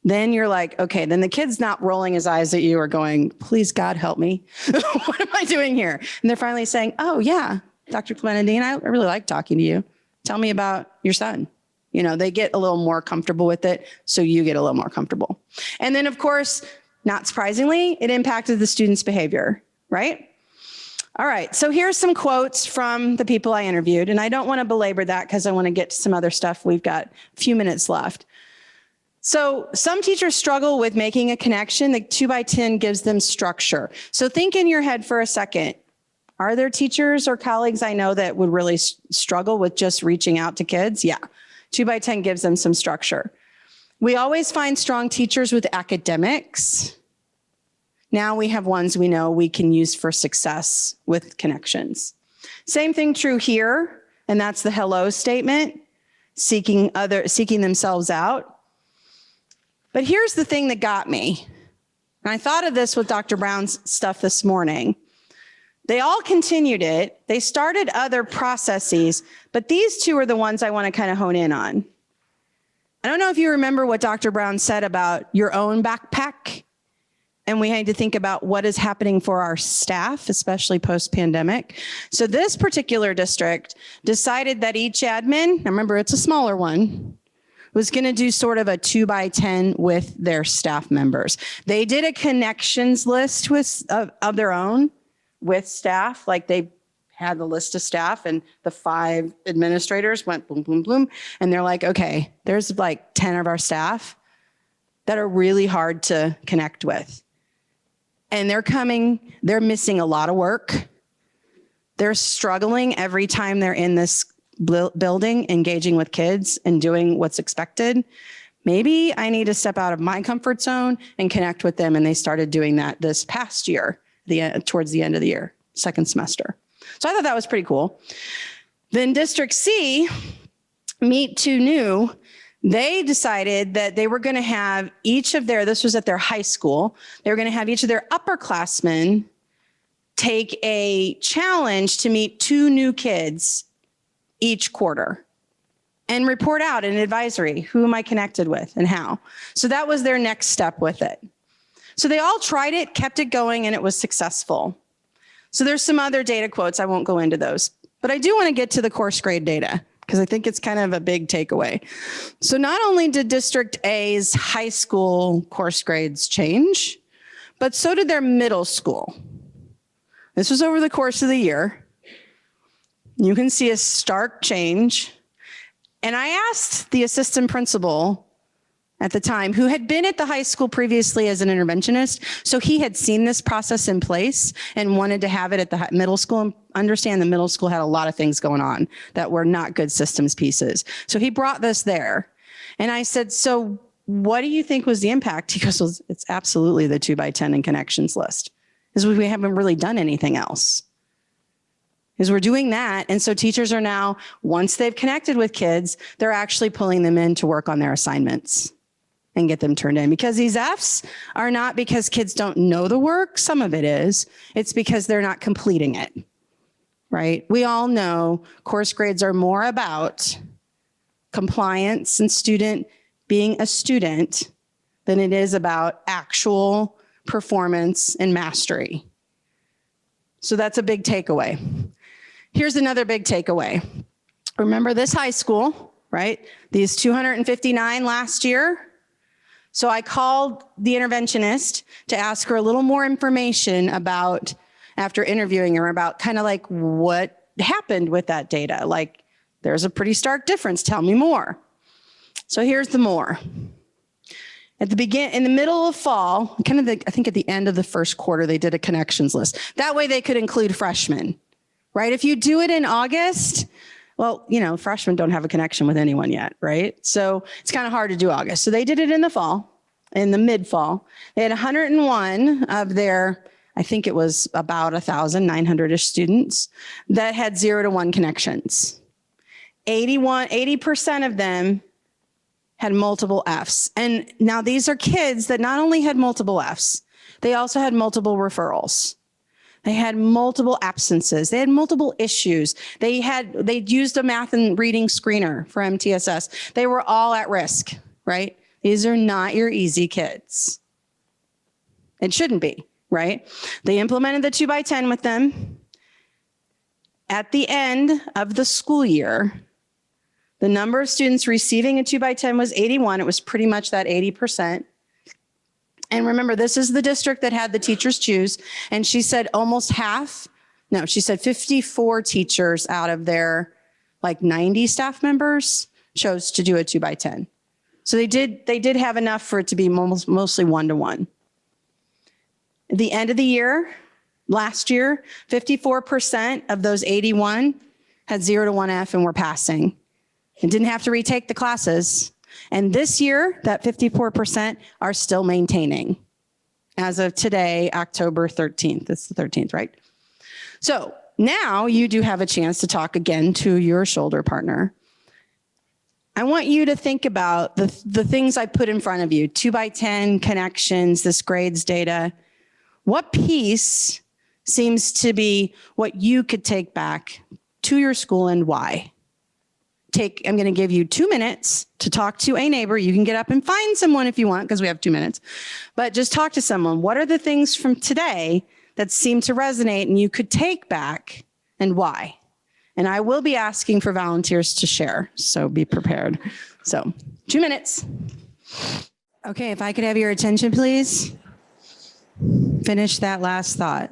Then you're like, okay, then the kid's not rolling his eyes at you or going, please God help me. What am I doing here? And they're finally saying, oh yeah, Dr. Clavenna-Deane, I really like talking to you. Tell me about your son. You know, they get a little more comfortable with it, so you get a little more comfortable. And then, of course, not surprisingly, it impacted the students' behavior, right? All right, so here's some quotes from the people I interviewed, and I don't want to belabor that because I want to get to some other stuff. We've got a few minutes left. So some teachers struggle with making a connection. The 2x10 gives them structure. So think in your head for a second. Are there teachers or colleagues I know that would really struggle with just reaching out to kids? Yeah. 2x10 gives them some structure. We always find strong teachers with academics. Now we have ones we know we can use for success with connections. Same thing true here, and that's the hello statement, seeking themselves out. But here's the thing that got me. And I thought of this with Dr. Brown's stuff this morning. They all continued it. They started other processes, but these two are the ones I want to kind of hone in on. I don't know if you remember what Dr. Brown said about your own backpack, and we had to think about what is happening for our staff, especially post-pandemic. So this particular district decided that each admin, remember it's a smaller one, was going to do sort of a 2x10 with their staff members. They did a connections list of their own with staff, like they had the list of staff and the 5 administrators went boom, boom, boom. And they're like, okay, there's like 10 of our staff that are really hard to connect with. And they're missing a lot of work. They're struggling every time they're in this building, engaging with kids and doing what's expected. Maybe I need to step out of my comfort zone and connect with them. And they started doing that this past year, towards the end of the year, second semester. So I thought that was pretty cool. Then District C, Meet 2 New, they decided that they were going to have this was at their high school, they were going to have each of their upperclassmen take a challenge to meet 2 new kids each quarter and report out an advisory. Who am I connected with and how? So that was their next step with it. So they all tried it, kept it going, and it was successful. So there's some other data quotes. I won't go into those, but I do want to get to the course grade data because I think it's kind of a big takeaway. So not only did District A's high school course grades change, but so did their middle school. This was over the course of the year. You can see a stark change. And I asked the assistant principal at the time, who had been at the high school previously as an interventionist, so he had seen this process in place and wanted to have it at the middle school, and understand the middle school had a lot of things going on that were not good systems pieces. So he brought this there. And I said, so what do you think was the impact? He goes, well, it's absolutely the 2x10 and connections list. Is we haven't really done anything else. Is we're doing that. And so teachers are now, once they've connected with kids, they're actually pulling them in to work on their assignments and get them turned in. Because these Fs are not because kids don't know the work. Some of it is. It's because they're not completing it, right? We all know course grades are more about compliance and student being a student than it is about actual performance and mastery. So that's a big takeaway. Here's another big takeaway. Remember this high school, right? These 259 last year. So I called the interventionist to ask her a little more information about, after interviewing her, about kind of like what happened with that data. Like, there's a pretty stark difference. Tell me more. So here's the more. In the middle of fall, I think at the end of the first quarter, they did a connections list. That way they could include freshmen, right? If you do it in August, well, freshmen don't have a connection with anyone yet, right? So it's kind of hard to do August. So they did it in the fall, in the mid-fall. They had 101 of their, I think it was about 1,900-ish students that had 0 to 1 connections. 80% of them had multiple Fs. And now these are kids that not only had multiple Fs, they also had multiple referrals. They had multiple absences. They had multiple issues. They'd used a math and reading screener for MTSS. They were all at risk, right? These are not your easy kids. It shouldn't be, right? They implemented the 2x10 with them. At the end of the school year, the number of students receiving a 2x10 was 81. It was pretty much that 80%. And remember, this is the district that had the teachers choose. And she said almost half, no, she said 54 teachers out of their like 90 staff members chose to do a 2x10. So they did have enough for it to be mostly 1-to-1. At the end of the year, last year, 54% of those 81 had 0 to 1 F and were passing and didn't have to retake the classes. And this year, that 54% are still maintaining. As of today, October 13th. It's the 13th, right? So now you do have a chance to talk again to your shoulder partner. I want you to think about the things I put in front of you, 2x10 connections, this grades data. What piece seems to be what you could take back to your school and why? I'm going to give you 2 minutes to talk to a neighbor. You can get up and find someone if you want, because we have 2 minutes, but just talk to someone. What are the things from today that seem to resonate and you could take back and why? And I will be asking for volunteers to share, so be prepared. So 2 minutes. Okay, if I could have your attention, please. Finish that last thought.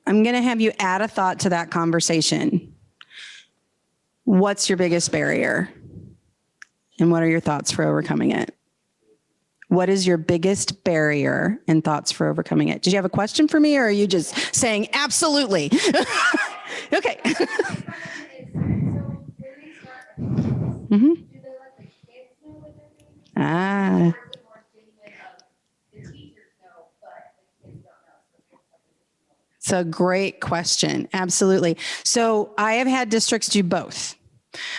I'm going to have you add a thought to that conversation. What's your biggest barrier? And what are your thoughts for overcoming it? What is your biggest barrier and thoughts for overcoming it? Did you have a question for me, or are you just saying absolutely? Okay. Mm-hmm. Ah. It's a great question. Absolutely. So I have had districts do both,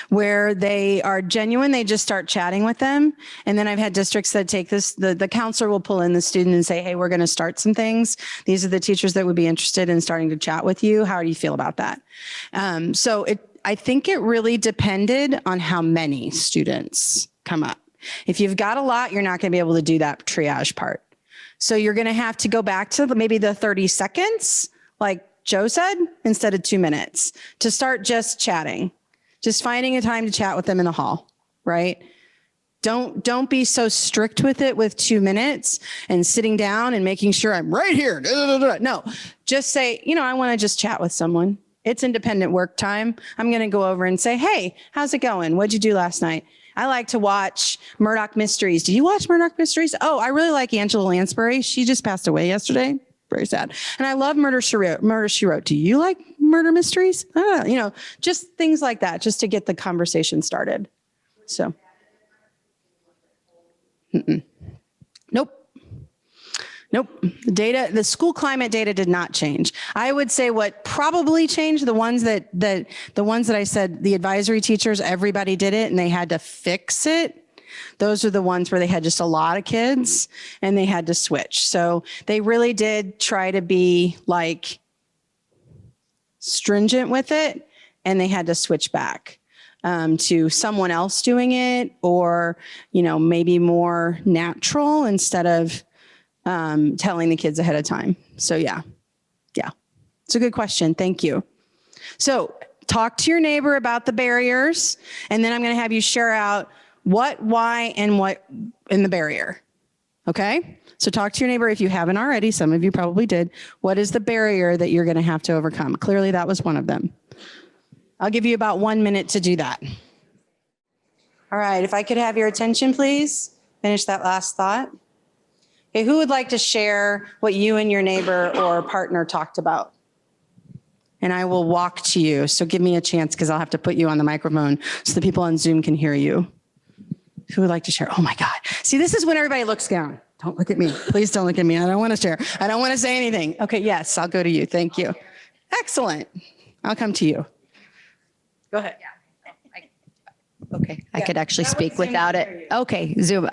where they are genuine. They just start chatting with them. And then I've had districts that take this, the counselor will pull in the student and say, hey, we're going to start some things. These are the teachers that would be interested in starting to chat with you. How do you feel about that? I think it really depended on how many students come up. If you've got a lot, you're not going to be able to do that triage part. So you're going to have to go back to maybe the 30 seconds, like Joe said, instead of 2 minutes, to start just chatting, just finding a time to chat with them in the hall, right? Don't be so strict with it with 2 minutes and sitting down and making sure I'm right here. No, just say, I want to just chat with someone. It's independent work time. I'm going to go over and say, hey, how's it going? What'd you do last night? I like to watch Murdoch Mysteries. Do you watch Murdoch Mysteries? Oh, I really like Angela Lansbury. She just passed away yesterday. Very sad. And I love Murder, She Wrote. Do you like murder mysteries? Just things like that, just to get the conversation started. So, Nope. The school climate data did not change. I would say what probably changed, the ones that I said, the advisory teachers, everybody did it and they had to fix it. Those are the ones where they had just a lot of kids and they had to switch. So they really did try to be like stringent with it, and they had to switch back to someone else doing it, or, maybe more natural instead of telling the kids ahead of time. So yeah, it's a good question. Thank you. So talk to your neighbor about the barriers, and then I'm going to have you share out what, why, and what in the barrier. Okay. So talk to your neighbor if you haven't already. Some of you probably did. What is the barrier that you're going to have to overcome? Clearly that was one of them. I'll give you about 1 minute to do that. All right. If I could have your attention, please. Finish that last thought. Okay, who would like to share what you and your neighbor or partner talked about? And I will walk to you. So give me a chance, because I'll have to put you on the microphone so the people on Zoom can hear you. Who would like to share? Oh my God. See, this is when everybody looks down. Don't look at me. Please don't look at me. I don't want to share. I don't want to say anything. Okay, yes, I'll go to you. Thank you. Excellent. I'll come to you. Go ahead. Okay, I could actually that speak was Zoom without for it. you. Okay, Zoom.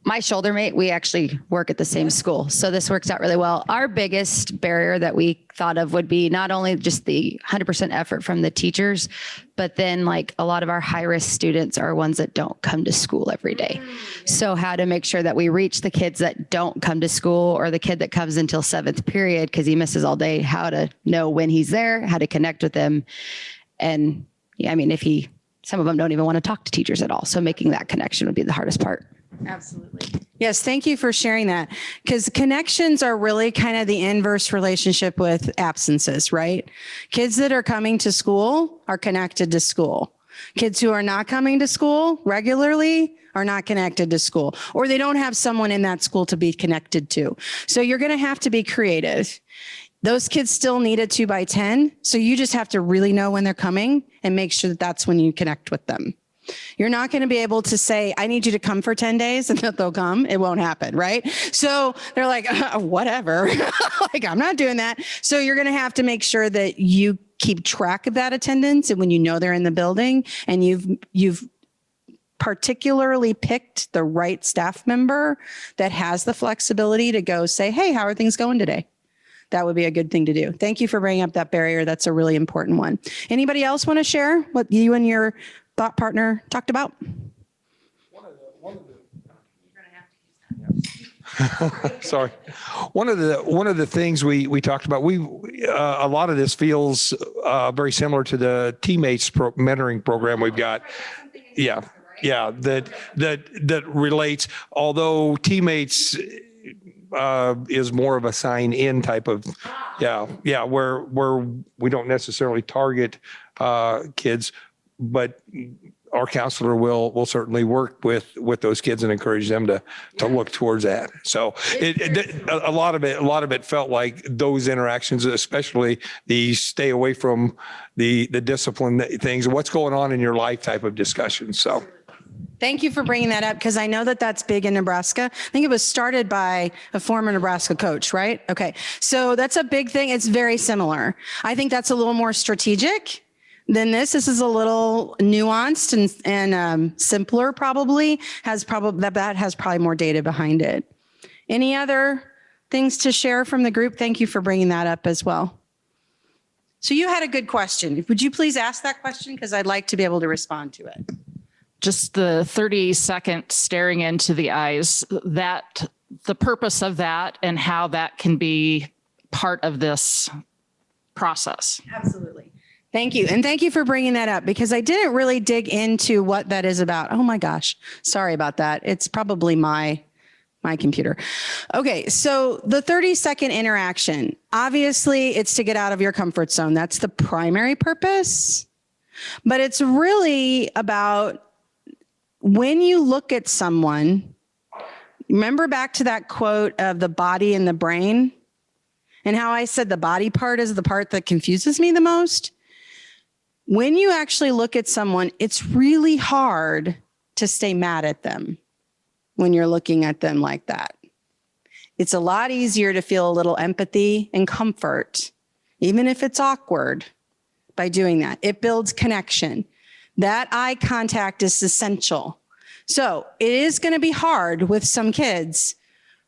My shoulder mate, we actually work at the same school. So this works out really well. Our biggest barrier that we thought of would be not only just the 100% effort from the teachers, but then like a lot of our high risk students are ones that don't come to school every day. So how to make sure that we reach the kids that don't come to school, or the kid that comes until 7th period because he misses all day, how to know when he's there, how to connect with them. And yeah, I mean, some of them don't even want to talk to teachers at all. So making that connection would be the hardest part. Absolutely. Yes, thank you for sharing that, because connections are really kind of the inverse relationship with absences, right? Kids that are coming to school are connected to school. Kids who are not coming to school regularly are not connected to school, or they don't have someone in that school to be connected to. So you're going to have to be creative. Those kids still need a 2x10. So you just have to really know when they're coming and make sure that that's when you connect with them. You're not going to be able to say, I need you to come for 10 days and that they'll come. It won't happen, right? So they're like, whatever. Like, I'm not doing that. So you're going to have to make sure that you keep track of that attendance. And when you know they're in the building and you've particularly picked the right staff member that has the flexibility to go say, hey, how are things going today? That would be a good thing to do. Thank you for bringing up that barrier. That's a really important one. Anybody else want to share what you and your thought partner talked about? Sorry. One of the things we talked about, a lot of this feels very similar to the teammates mentoring program we've got. Yeah. That relates, although teammates is more of a sign in type of, where we don't necessarily target kids, but our counselor will certainly work with those kids and encourage them to look towards that. So a lot of it felt like those interactions, especially the stay away from the discipline things, what's going on in your life type of discussions. So. Thank you for bringing that up, because I know that that's big in Nebraska. I think it was started by a former Nebraska coach, right? Okay. So that's a big thing. It's very similar. I think that's a little more strategic than this. This is a little nuanced and simpler, probably. That has probably more data behind it. Any other things to share from the group? Thank you for bringing that up as well. So you had a good question. Would you please ask that question? Because I'd like to be able to respond to it. Just the 30-second staring into the eyes, that the purpose of that and how that can be part of this process. Absolutely. Thank you. And thank you for bringing that up, because I didn't really dig into what that is about. Oh my gosh. Sorry about that. It's probably my computer. Okay. So the 30-second interaction, obviously it's to get out of your comfort zone. That's the primary purpose, but it's really about when you look at someone, remember back to that quote of the body and the brain, and how I said the body part is the part that confuses me the most. When you actually look at someone, it's really hard to stay mad at them when you're looking at them like that. It's a lot easier to feel a little empathy and comfort, even if it's awkward, by doing that. It builds connection. That eye contact is essential. So it is going to be hard with some kids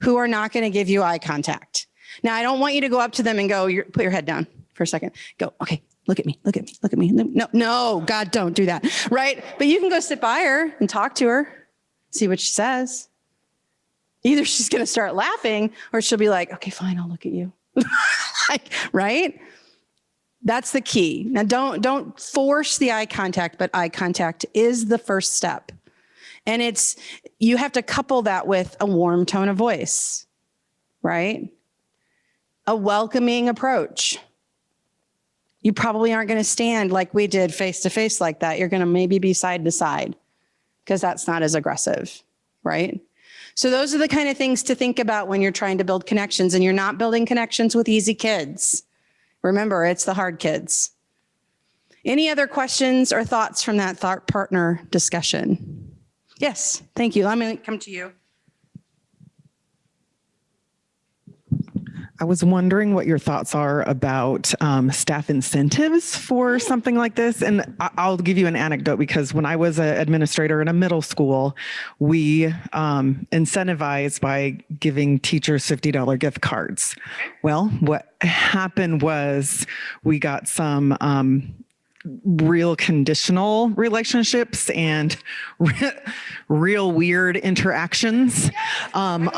who are not going to give you eye contact. Now, I don't want you to go up to them and go, put your head down for a second. Go, okay, look at me, look at me, look at me. No, God, don't do that, right? But you can go sit by her and talk to her, see what she says. Either she's going to start laughing or she'll be like, okay, fine, I'll look at you. Right? That's the key. Now, don't force the eye contact, but eye contact is the first step. And you have to couple that with a warm tone of voice, right? A welcoming approach. You probably aren't going to stand like we did face to face like that. You're going to maybe be side to side, because that's not as aggressive, right? So those are the kind of things to think about when you're trying to build connections, and you're not building connections with easy kids. Remember, it's the hard kids. Any other questions or thoughts from that thought partner discussion? Yes, thank you. I'm going to come to you. I was wondering what your thoughts are about staff incentives for something like this. And I'll give you an anecdote, because when I was an administrator in a middle school, we incentivized by giving teachers $50 gift cards. Well, what happened was we got some real conditional relationships and real weird interactions. Right.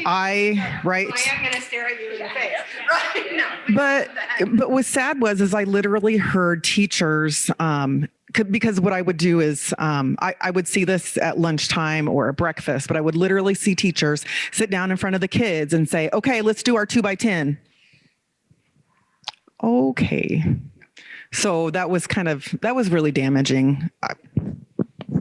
I am going to stare at you in the face. Right? No. But what sad was I literally heard teachers, because what I would do is I would see this at lunchtime or at breakfast, but I would literally see teachers sit down in front of the kids and say, okay, let's do our 2x10. Okay. So that was really damaging.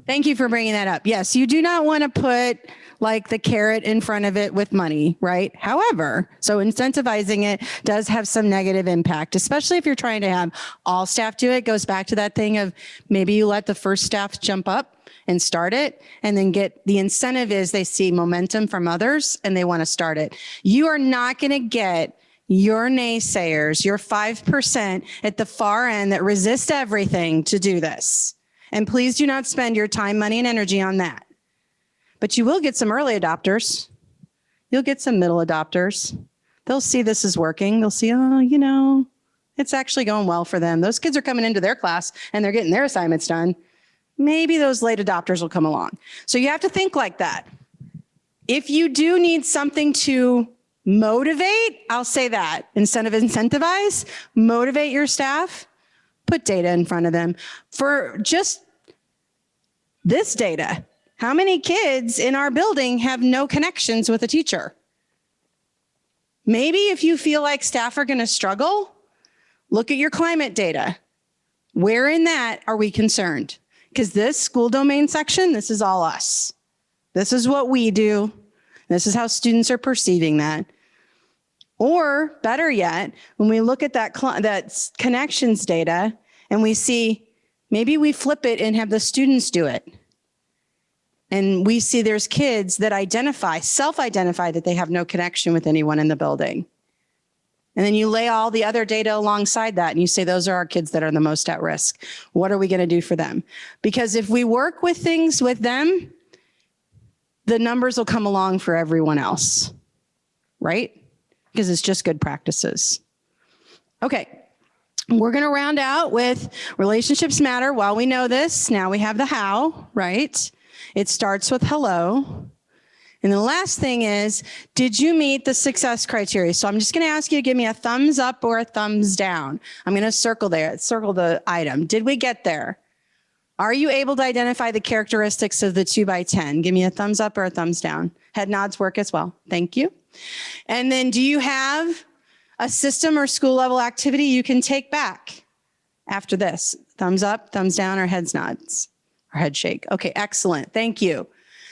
Thank you for bringing that up. Yes, you do not want to put like the carrot in front of it with money, right? However, so incentivizing it does have some negative impact, especially if you're trying to have all staff do it. Goes back to that thing of maybe you let the first staff jump up and start it, and then get the incentive is they see momentum from others and they want to start it. You are not going to get your naysayers, your 5% at the far end that resist everything to do this. And please do not spend your time, money, and energy on that. But you will get some early adopters. You'll get some middle adopters. They'll see this is working. They'll see, oh, it's actually going well for them. Those kids are coming into their class and they're getting their assignments done. Maybe those late adopters will come along. So you have to think like that. If you do need something to motivate, I'll say that instead of incentivize, motivate your staff, put data in front of them. For just this data, how many kids in our building have no connections with a teacher? Maybe if you feel like staff are going to struggle, look at your climate data. Where in that are we concerned? Because this school domain section, this is all us. This is what we do. This is how students are perceiving that. Or better yet, when we look at that connections data and we see, maybe we flip it and have the students do it. And we see there's kids that self-identify that they have no connection with anyone in the building. And then you lay all the other data alongside that and you say, those are our kids that are the most at risk. What are we going to do for them? Because if we work with things with them, the numbers will come along for everyone else, right? Because it's just good practices. Okay, we're going to round out with relationships matter. While we know this, now we have the how, right? It starts with hello. And the last thing is, did you meet the success criteria? So I'm just going to ask you to give me a thumbs up or a thumbs down. I'm going to circle the item. Did we get there? Are you able to identify the characteristics of the 2x10? Give me a thumbs up or a thumbs down. Head nods work as well. Thank you. And then do you have a system or school level activity you can take back after this? Thumbs up, thumbs down, or heads nods, or head shake. Okay, excellent. Thank you.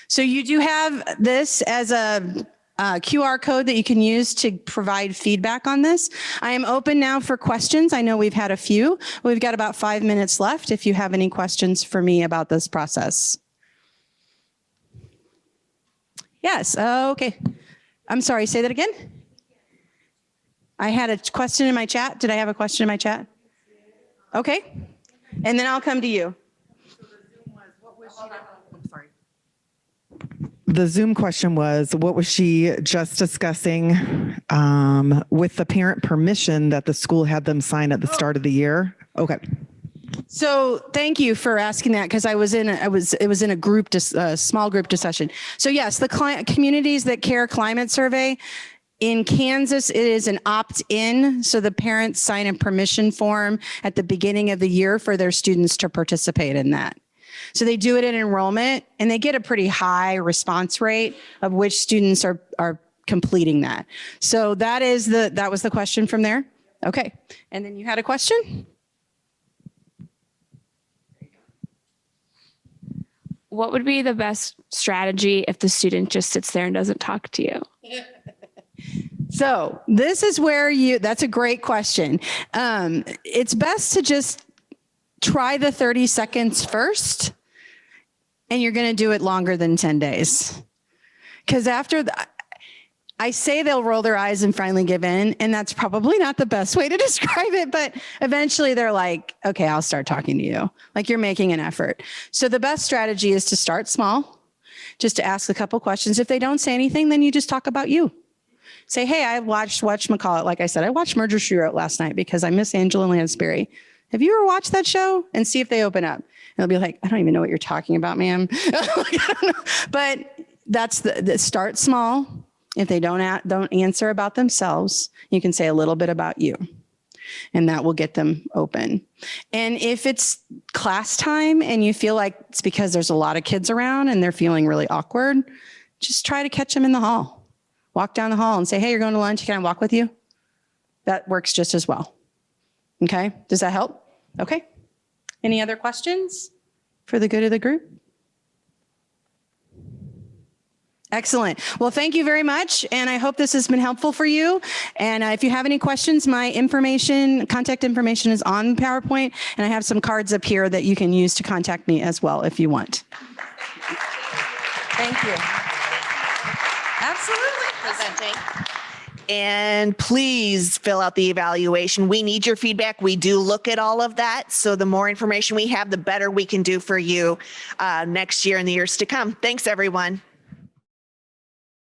So you do have this as a QR code that you can use to provide feedback on this. I am open now for questions. I know we've had a few. We've got about 5 minutes left if you have any questions for me about this process. Yes, okay. I'm sorry, say that again. I had a question in my chat. Did I have a question in my chat? Okay. And then I'll come to you. The Zoom question was, what was she just discussing with the parent permission that the school had them sign at the start of the year? Okay. So thank you for asking that, because it was in a small group discussion. So yes, the communities that care climate survey in Kansas, it is an opt-in. So the parents sign a permission form at the beginning of the year for their students to participate in that. So they do it in enrollment and they get a pretty high response rate of which students are completing that. So that was the question from there. Okay. And then you had a question? What would be the best strategy if the student just sits there and doesn't talk to you? So this is where that's a great question. It's best to just try the 30 seconds first, and you're going to do it longer than 10 days. Because I say they'll roll their eyes and finally give in, and that's probably not the best way to describe it, but eventually they're like, okay, I'll start talking to you. Like you're making an effort. So the best strategy is to start small, just to ask a couple questions. If they don't say anything, then you just talk about you. Say, hey, I watched whatchamacallit. Like I said, I watched Murder, She Wrote last night because I miss Angela Lansbury. Have you ever watched that show? And see if they open up. And they'll be like, I don't even know what you're talking about, ma'am. But that's the start small. If they don't answer about themselves, you can say a little bit about you, and that will get them open. And if it's class time and you feel like it's because there's a lot of kids around and they're feeling really awkward, just try to catch them in the hall. Walk down the hall and say, hey, you're going to lunch. Can I walk with you? That works just as well. Okay. Does that help? Okay. Any other questions for the good of the group? Excellent. Well, thank you very much. And I hope this has been helpful for you. And if you have any questions, my contact information is on PowerPoint. And I have some cards up here that you can use to contact me as well if you want. Thank you. Absolutely. Presenting. And please fill out the evaluation. We need your feedback. We do look at all of that. So the more information we have, the better we can do for you next year and the years to come. Thanks, everyone.